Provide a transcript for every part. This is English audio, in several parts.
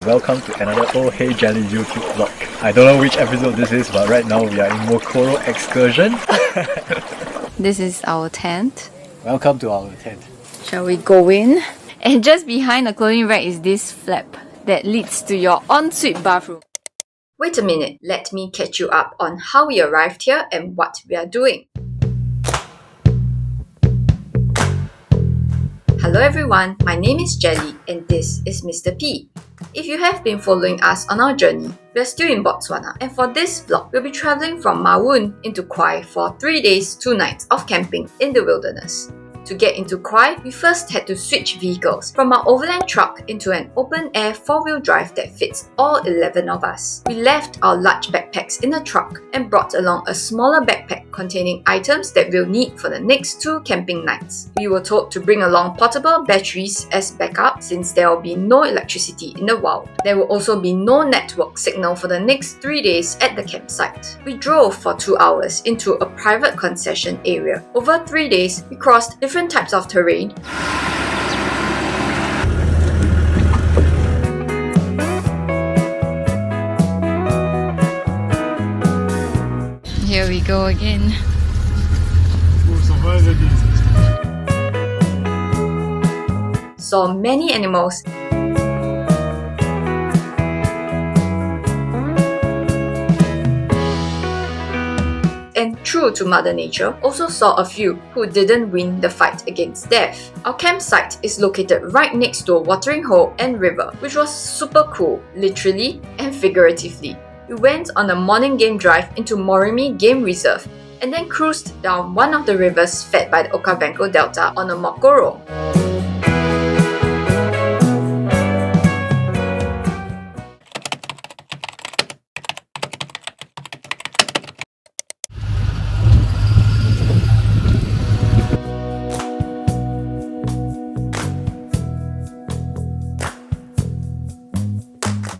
Welcome to another Oh Hey Jelly YouTube vlog. I don't know which episode this is, but right now we are in Mokoro excursion. This is our tent. Welcome to our tent. Shall we go in? And just behind the clothing rack is this flap that leads to your ensuite bathroom. Wait a minute, let me catch you up on how we arrived here and what we are doing. Hello everyone, my name is Jelly and this is Mr. P. If you have been following us on our journey, we are still in Botswana, and for this vlog, we'll be travelling from Maun into Kwai for 3 days, 2 nights of camping in the wilderness. To get into Kwai, we first had to switch vehicles from our overland truck into an open-air 4-wheel drive that fits all 11 of us. We left our large backpacks in the truck and brought along a smaller backpack containing items that we'll need for the next 2 camping nights. We were told to bring along portable batteries as backup since there will be no electricity in the wild. There will also be no network signal for the next 3 days at the campsite. We drove for 2 hours into a private concession area. Over 3 days, we crossed different types of terrain. Here we go again. Saw many animals. And true to Mother Nature, also saw a few who didn't win the fight against death. Our campsite is located right next to a watering hole and river, which was super cool, literally and figuratively. We went on a morning game drive into Morimi Game Reserve and then cruised down one of the rivers fed by the Okavango Delta on a Mokoro.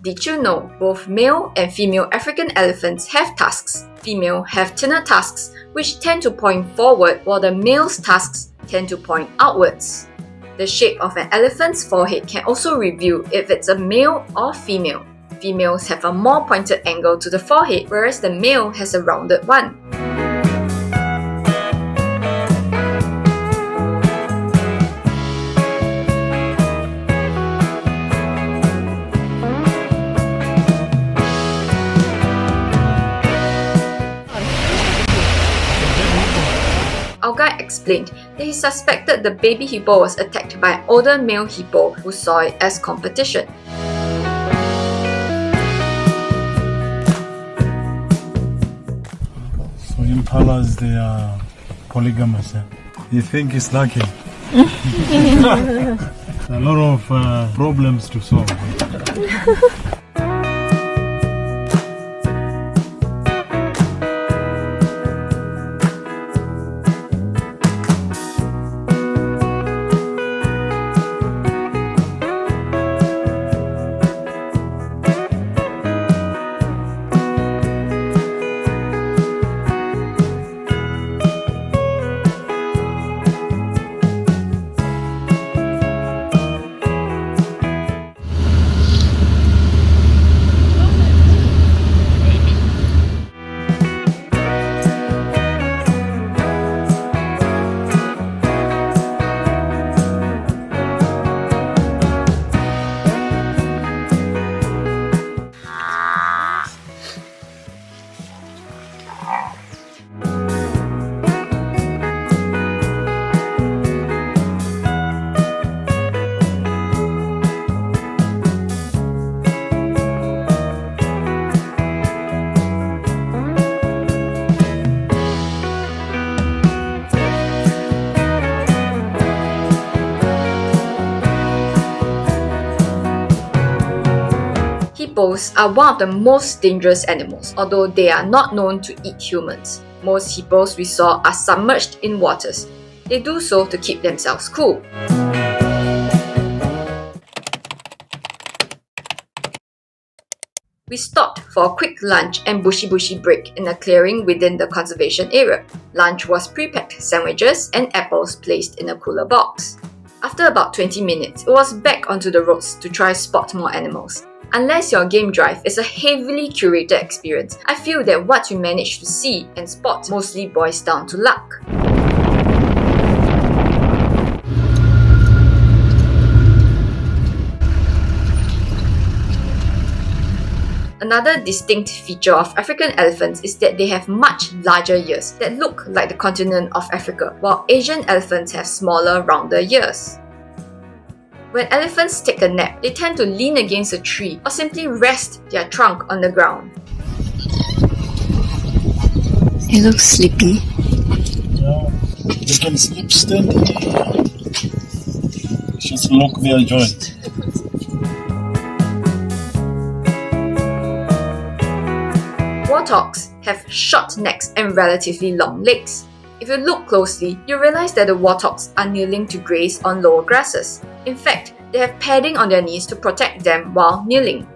Did you know both male and female African elephants have tusks? Female have thinner tusks which tend to point forward while the male's tusks tend to point outwards. The shape of an elephant's forehead can also reveal if it's a male or female. Females have a more pointed angle to the forehead whereas the male has a rounded one. Our guide explained that he suspected the baby hippo was attacked by an older male hippo who saw it as competition. So impalas, they are polygamous. You think it's lucky? A lot of problems to solve. Hippos are one of the most dangerous animals, although they are not known to eat humans. Most hippos we saw are submerged in waters. They do so to keep themselves cool. We stopped for a quick lunch and bushy break in a clearing within the conservation area. Lunch was pre-packed sandwiches and apples placed in a cooler box. After about 20 minutes, it was back onto the roads to try spot more animals. Unless your game drive is a heavily curated experience, I feel that what you manage to see and spot mostly boils down to luck. Another distinct feature of African elephants is that they have much larger ears that look like the continent of Africa, while Asian elephants have smaller, rounder ears. When elephants take a nap, they tend to lean against a tree or simply rest their trunk on the ground. He looks sleepy. Yeah, they can sleep steady. Just lock their joint. Warthogs have short necks and relatively long legs. If you look closely, you realize that the warthogs are kneeling to graze on lower grasses. In fact, they have padding on their knees to protect them while kneeling.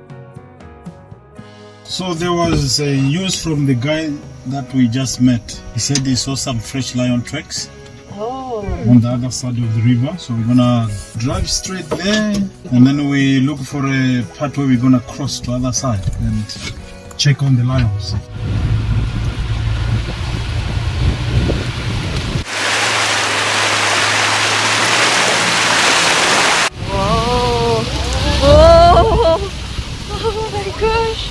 So there was a news from the guy that we just met. He said he saw some fresh lion tracks on the other side of the river. So we're gonna drive straight there and then we look for a part where we're gonna cross to the other side and check on the lions. Whoa! Whoa! Oh my gosh!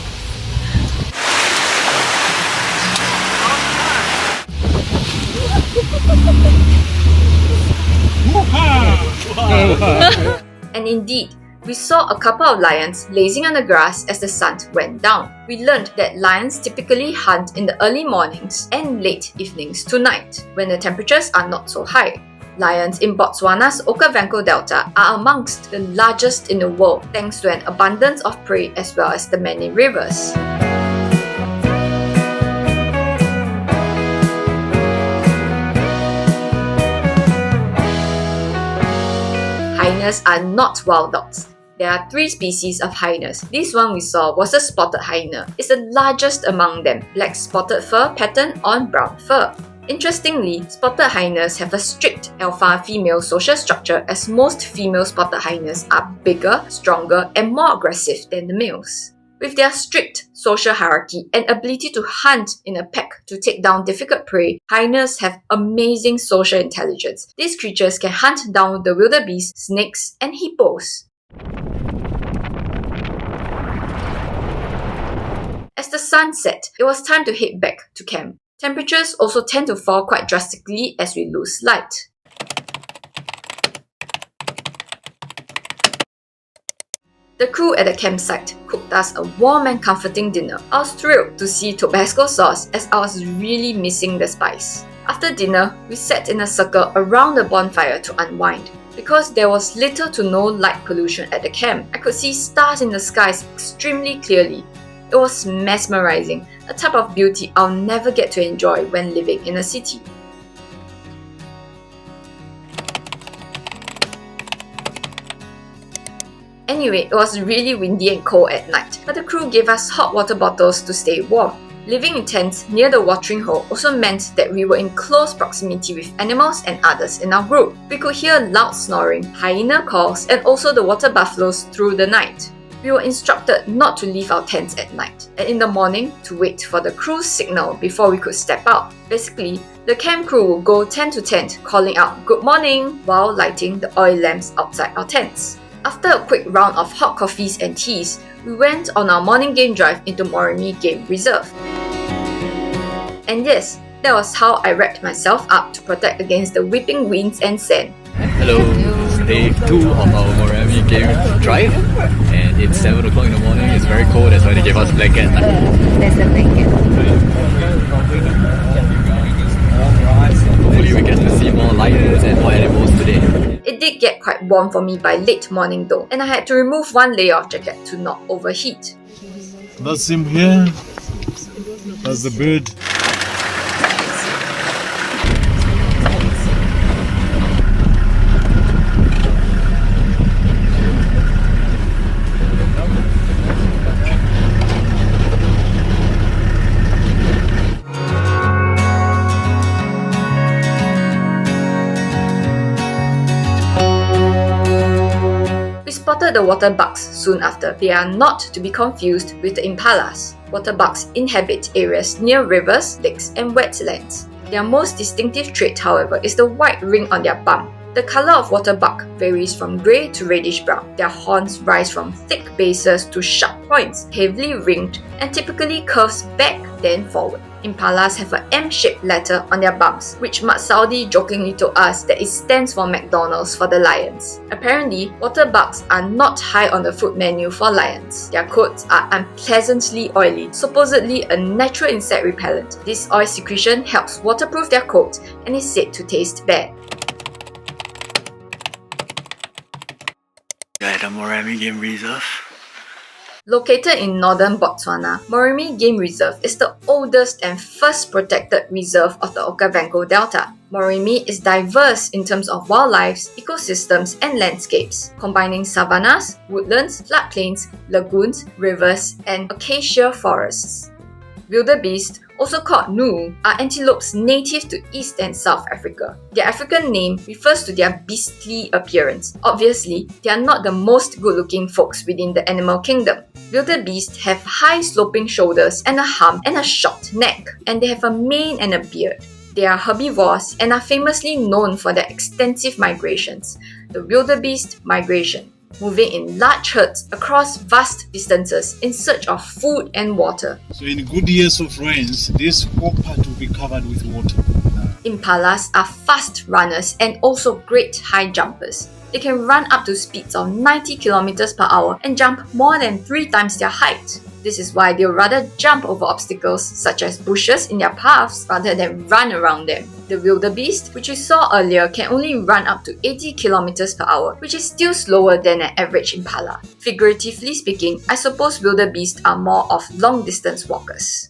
And indeed, we saw a couple of lions lazing on the grass as the sun went down. We learned that lions typically hunt in the early mornings and late evenings to night, when the temperatures are not so high. Lions in Botswana's Okavango Delta are amongst the largest in the world thanks to an abundance of prey as well as the many rivers. Hyenas are not wild dogs. There are 3 species of hyenas. This one we saw was a spotted hyena. It's the largest among them, black spotted fur pattern on brown fur. Interestingly, spotted hyenas have a strict alpha-female social structure as most female spotted hyenas are bigger, stronger, and more aggressive than the males. With their strict social hierarchy and ability to hunt in a pack to take down difficult prey, hyenas have amazing social intelligence. These creatures can hunt down the wildebeest, snakes, and hippos. As the sun set, it was time to head back to camp. Temperatures also tend to fall quite drastically as we lose light. The crew at the campsite cooked us a warm and comforting dinner. I was thrilled to see Tabasco sauce as I was really missing the spice. After dinner, we sat in a circle around the bonfire to unwind. Because there was little to no light pollution at the camp, I could see stars in the skies extremely clearly. It was mesmerizing, a type of beauty I'll never get to enjoy when living in a city. Anyway, it was really windy and cold at night, but the crew gave us hot water bottles to stay warm. Living in tents near the watering hole also meant that we were in close proximity with animals and others in our group. We could hear loud snoring, hyena calls, and also the water buffaloes through the night. We were instructed not to leave our tents at night, and in the morning to wait for the crew's signal before we could step out. Basically, the camp crew would go tent to tent calling out "Good morning" while lighting the oil lamps outside our tents. After a quick round of hot coffees and teas, we went on our morning game drive into Moremi Game Reserve. And yes, that was how I wrapped myself up to protect against the whipping winds and sand. Hello, it's day 2 of our Moremi game drive and it's 7 o'clock in the morning, it's very cold, that's why they gave us blanket. There's a blanket. Hopefully we get to see more lions and more animals today. It did get quite warm for me by late morning though, and I had to remove one layer of jacket to not overheat. That's him here. That's the bird. spotted the water bucks soon after. They are not to be confused with the impalas. Water bucks inhabit areas near rivers, lakes, and wetlands. Their most distinctive trait, however, is the white ring on their bum. The color of water buck varies from grey to reddish brown. Their horns rise from thick bases to sharp points, heavily ringed, and typically curves back then forward. Impalas have an M-shaped letter on their bums, which Matsaudi jokingly told us that it stands for McDonald's for the lions. Apparently, water bucks are not high on the food menu for lions. Their coats are unpleasantly oily, supposedly a natural insect repellent. This oil secretion helps waterproof their coat and is said to taste bad. At the Moremi Game Reserve. Located in northern Botswana, Moremi Game Reserve is the oldest and first protected reserve of the Okavango Delta. Moremi is diverse in terms of wildlife, ecosystems, and landscapes, combining savannas, woodlands, floodplains, lagoons, rivers, and acacia forests. Wildebeest, also called Gnu, are antelopes native to East and South Africa. Their African name refers to their beastly appearance. Obviously, they are not the most good-looking folks within the animal kingdom. Wildebeest have high sloping shoulders and a hump and a short neck, and they have a mane and a beard. They are herbivores and are famously known for their extensive migrations, the wildebeest migration, moving in large herds across vast distances in search of food and water. So in good years of rains, this whole part will be covered with water. Impalas are fast runners and also great high jumpers. They can run up to speeds of 90 km per hour and jump more than 3 times their height. This is why they'll rather jump over obstacles such as bushes in their paths rather than run around them. The wildebeest, which we saw earlier, can only run up to 80 km per hour, which is still slower than an average impala. Figuratively speaking, I suppose wildebeest are more of long-distance walkers.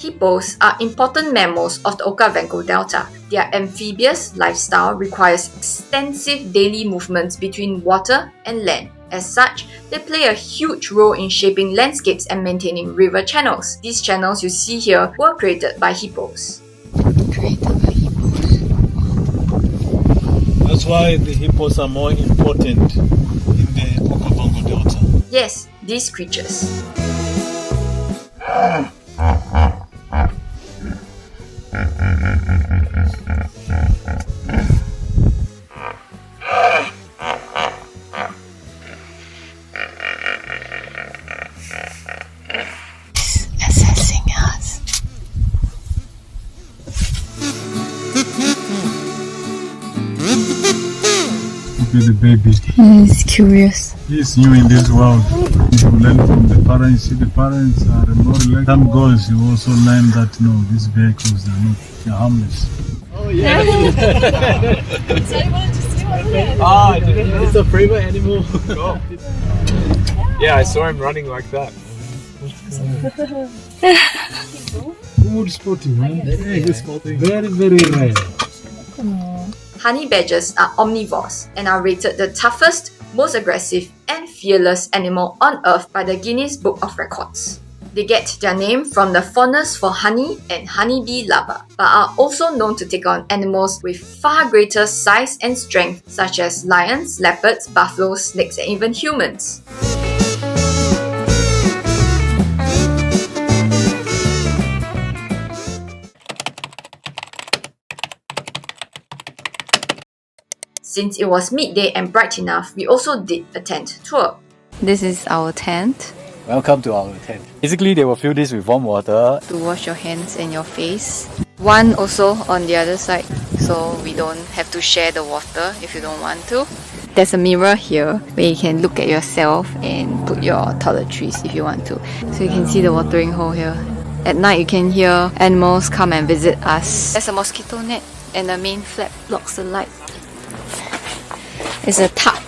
Hippos are important mammals of the Okavango Delta. Their amphibious lifestyle requires extensive daily movements between water and land. As such, they play a huge role in shaping landscapes and maintaining river channels. These channels you see here were created by hippos. That's why the hippos are more important in the Okavango Delta. Yes, these creatures. Assessing us. Look at the baby. He's curious. He's new in this world. You learn from the parents. See, the parents are more like some girls. You also learn that these vehicles they're harmless. Oh yeah. It's a favorite animal. Yeah, I saw him running like that. Good spotting, man. Yeah, good spotting. Very, very rare. Honey badgers are omnivores and are rated the toughest, most aggressive, and fearless animal on Earth by the Guinness Book of Records. They get their name from the fondness for honey and honeybee larvae, but are also known to take on animals with far greater size and strength, such as lions, leopards, buffaloes, snakes, and even humans. Since it was midday and bright enough, we also did a tent tour. This is our tent Welcome to our tent. Basically, they will fill this with warm water. to wash your hands and your face. One also on the other side, so we don't have to share the water if you don't want to. There's a mirror here where you can look at yourself and put your toiletries if you want to. So you can see the watering hole here. At night you can hear animals come and visit us. There's a mosquito net and the main flap blocks the light. It's a tarp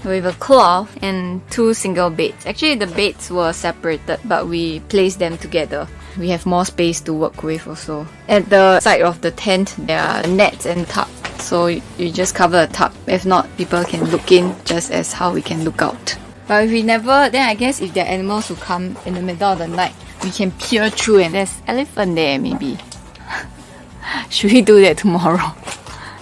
with a cloth and 2 single beds. Actually the beds were separated but we placed them together. We have more space to work with also. At the side of the tent there are nets and tarp. So you just cover a tarp. If not, people can look in just as how we can look out. But if we never, then I guess if there are animals who come in the middle of the night, We can peer through and there's elephant there maybe. Should we do that tomorrow?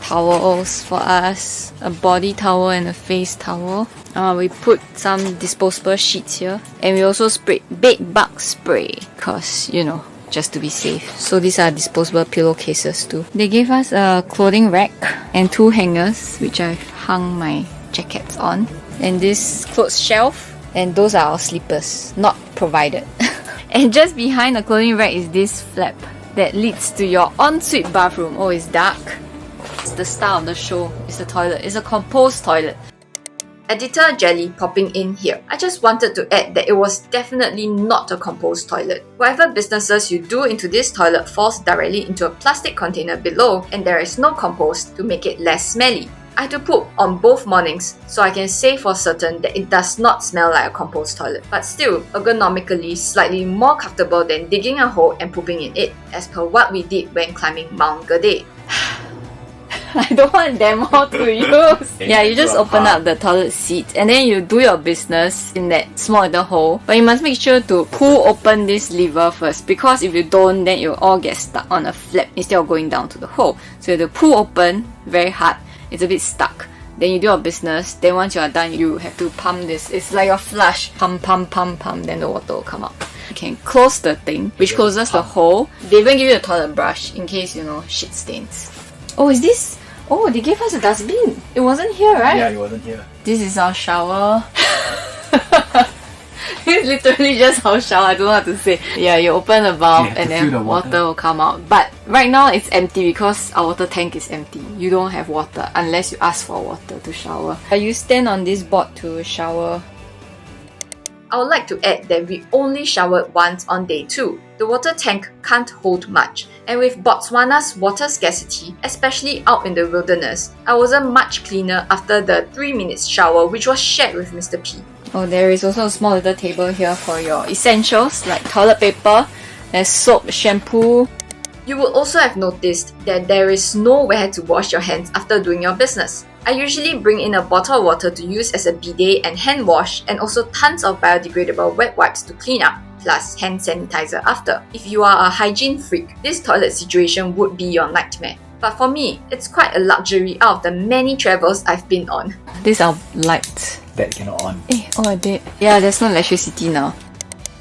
Towels for us, a body towel and a face towel. We put some disposable sheets here, and we also sprayed bed bug spray because, you know, just to be safe. So these are disposable pillowcases too. They gave us a clothing rack and 2 hangers which I've hung my jackets on, and this clothes shelf, and those are our slippers, not provided. And just behind the clothing rack is this flap that leads to your ensuite bathroom. Oh, it's dark. It's the star of the show. It's the toilet. It's a composed toilet. Editor Jelly popping in here. I just wanted to add that it was definitely not a composed toilet. Whatever businesses you do into this toilet falls directly into a plastic container below, and there is no compost to make it less smelly. I had to poop on both mornings, so I can say for certain that it does not smell like a compost toilet, but still ergonomically slightly more comfortable than digging a hole and pooping in it, as per what we did when climbing Mount Gede. I don't want them all to use. Yeah, you just open up the toilet seat and then you do your business in that small little hole. But you must make sure to pull open this lever first, because if you don't, then it will all get stuck on a flap instead of going down to the hole. So you have to pull open very hard. It's a bit stuck. Then you do your business. Then once you are done, you have to pump this. It's like a flush. Pump, pump, pump, pump. Then the water will come out. You can close the thing, which closes the hole. They even give you a toilet brush in case, you know, shit stains. Oh, is this? Oh, they gave us a dustbin. It wasn't here, right? Yeah, it wasn't here. This is our shower. It's literally just our shower. I don't know what to say. Yeah, you open the valve and then the water will come out. But right now it's empty because our water tank is empty. You don't have water unless you ask for water to shower. You stand on this board to shower. I would like to add that we only showered once on day 2. The water tank can't hold much, and with Botswana's water scarcity, especially out in the wilderness, I wasn't much cleaner after the 3 minutes shower which was shared with Mr. P. Oh, there is also a small little table here for your essentials like toilet paper, there's soap, shampoo. You will also have noticed that there is nowhere to wash your hands after doing your business. I usually bring in a bottle of water to use as a bidet and hand wash, and also tons of biodegradable wet wipes to clean up, plus hand sanitizer after. If you are a hygiene freak, this toilet situation would be your nightmare. But for me, it's quite a luxury out of the many travels I've been on. These are lights. That cannot on. Oh, I did. Yeah, there's no electricity now.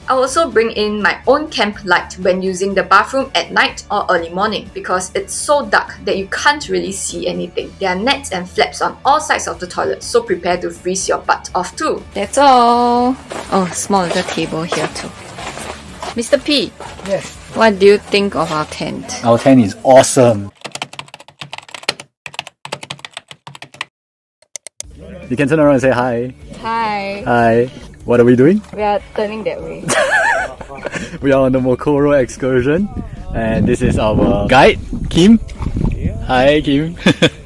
I also bring in my own camp light when using the bathroom at night or early morning, because it's so dark that you can't really see anything. There are nets and flaps on all sides of the toilet, so prepare to freeze your butt off too. That's all. Oh, small little table here too. Mr. P, Yes. what do you think of our tent? Our tent is awesome. You can turn around and say hi. Hi. Hi. What are we doing? We are turning that way. We are on the Mokoro excursion, and this is our guide, Kim. Hi, Kim.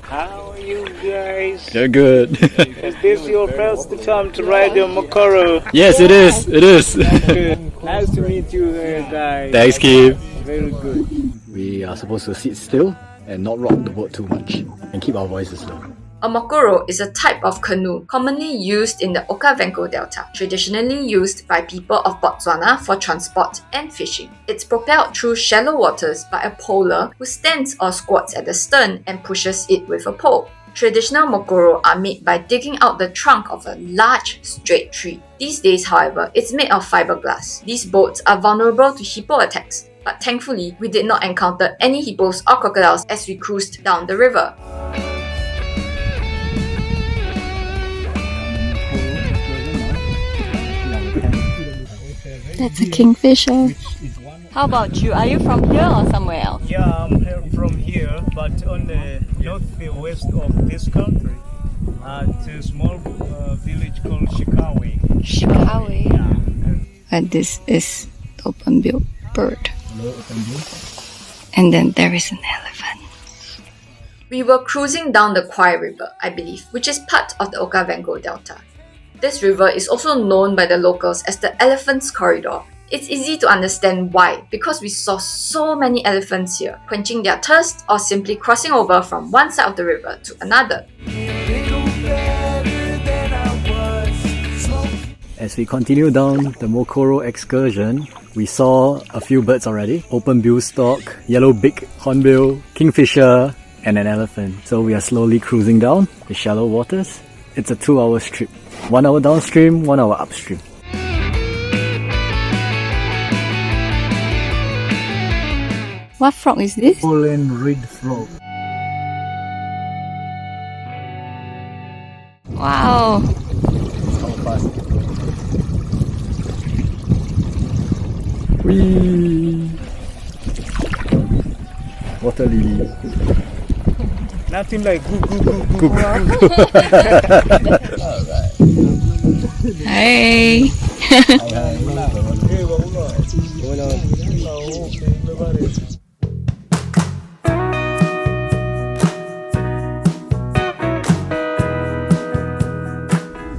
How are you guys? You're good. Is this your first time to ride the Mokoro? Yes, it is. It is. Good. Nice to meet you guys. Thanks, Kim. Very good. We are supposed to sit still and not rock the boat too much, and keep our voices low. A mokoro is a type of canoe commonly used in the Okavango Delta, traditionally used by people of Botswana for transport and fishing. It's propelled through shallow waters by a poler who stands or squats at the stern and pushes it with a pole. Traditional mokoro are made by digging out the trunk of a large straight tree. These days, however, it's made of fiberglass. These boats are vulnerable to hippo attacks, but thankfully, we did not encounter any hippos or crocodiles as we cruised down the river. That's a kingfisher. How about you? Are you from here or somewhere else? Yeah, I'm here from here, but on the northwest of this country, it's a small village called Shikawe. Shikawe. Yeah. And this is the open-billed bird. And then there is an elephant. We were cruising down the Kwai River, I believe, which is part of the Okavango Delta. This river is also known by the locals as the Elephant's Corridor. It's easy to understand why, because we saw so many elephants here, quenching their thirst or simply crossing over from one side of the river to another. As we continue down the Mokoro excursion, we saw a few birds already. Open bill stork, yellow beak hornbill, kingfisher, and an elephant. So we are slowly cruising down the shallow waters. It's a 2-hour trip. 1 hour downstream, 1 hour upstream. What frog is this? Poland reed frog. Wow. Whee! Water lily. Nothing like goo. Hey.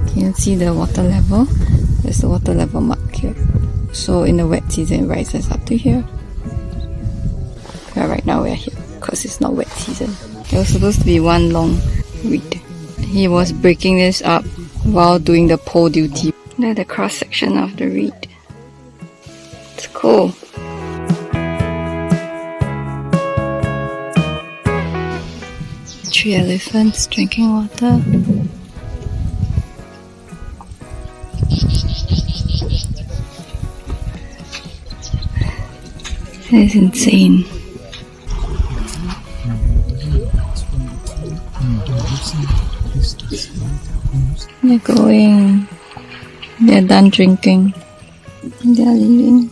Can you see the water level? There's the water level mark here. So in the wet season it rises up to here. Yeah, right now we're here because it's not wet season. There was supposed to be one long reed. He was breaking this up while doing the pole duty. Look at the cross section of the reed. It's cool. Three elephants drinking water. That is insane. They're going. They're done drinking. They're leaving.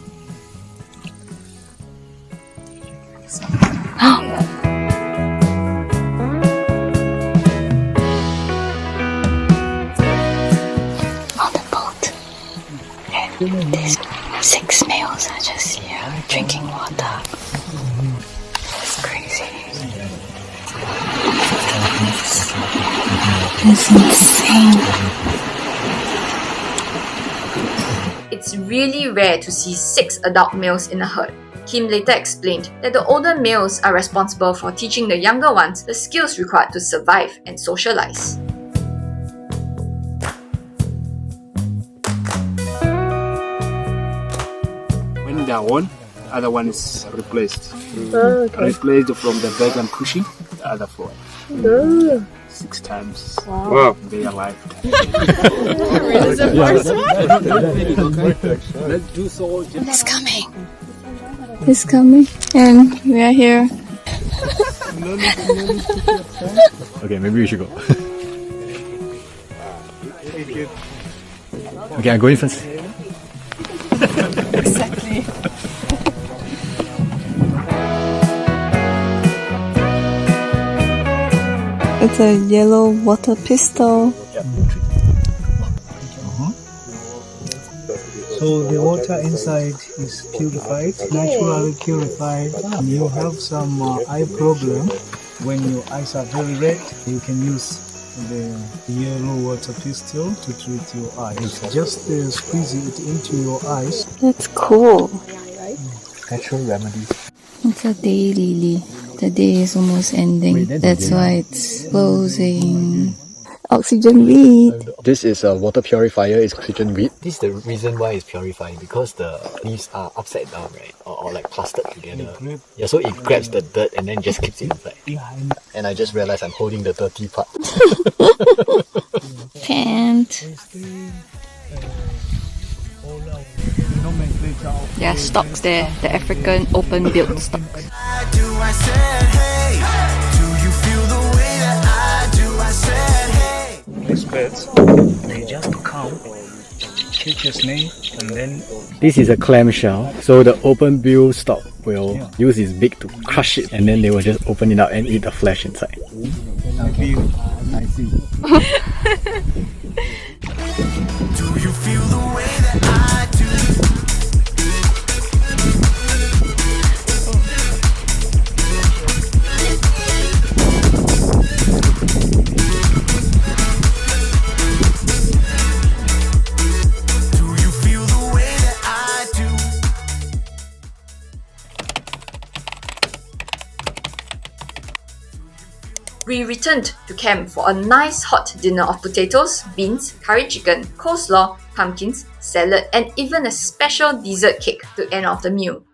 On the boat. And these 6 males are just here drinking water. That's crazy. That's insane. It's really rare to see 6 adult males in a herd. Kim later explained that the older males are responsible for teaching the younger ones the skills required to survive and socialize. When they are on, the other one is replaced. Replaced from the back and pushing the other forward. 6 times. Wow. Their lifetime. It's coming. It's coming. And we are here. Okay, maybe we should go. Okay, I'm going first. Exactly. It's a yellow water pistol. So the water inside is purified, naturally purified. You have some eye problem. When your eyes are very red, you can use the yellow water pistol to treat your eyes. Just squeeze it into your eyes. That's cool. Natural remedy. It's a day lily. The day is almost ending. That's why it's closing. Oxygen weed. This is a water purifier, it's oxygen weed. This is the reason why it's purifying, because the leaves are upside down, right? Or like plastered together. Yeah, so it grabs the dirt and then just keeps it inside. And I just realized I'm holding the dirty part. Pant. There are stocks there, the African open-billed stocks. These birds, they just come, catch a snake, and then This is a clamshell, so the open bill stock will use its beak to crush it, and then they will just open it up and eat the flesh inside. I see. Do you feel the way that I do? We returned to camp for a nice hot dinner of potatoes, beans, curry chicken, coleslaw, pumpkins, salad, and even a special dessert cake to end off the meal.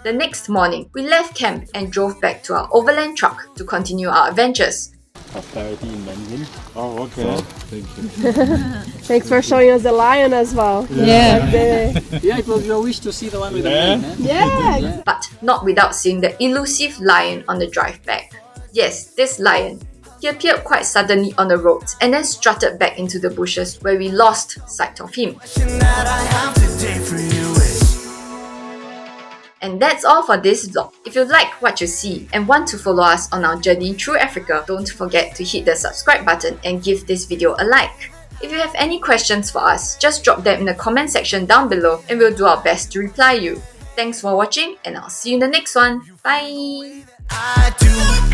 The next morning, we left camp and drove back to our overland truck to continue our adventures. Prosperity in Mandarin. Oh, okay. Thank you. Thanks for showing us the lion as well. Yeah. Yeah, it was your wish to see the one with the mane, eh? Yeah. But not without seeing the elusive lion on the drive back. Yes, this lion. He appeared quite suddenly on the roads and then strutted back into the bushes where we lost sight of him. that I have today for you is And that's all for this vlog. If you like what you see and want to follow us on our journey through Africa, don't forget to hit the subscribe button and give this video a like. If you have any questions for us, just drop them in the comment section down below and we'll do our best to reply you. Thanks for watching and I'll see you in the next one. Bye! I do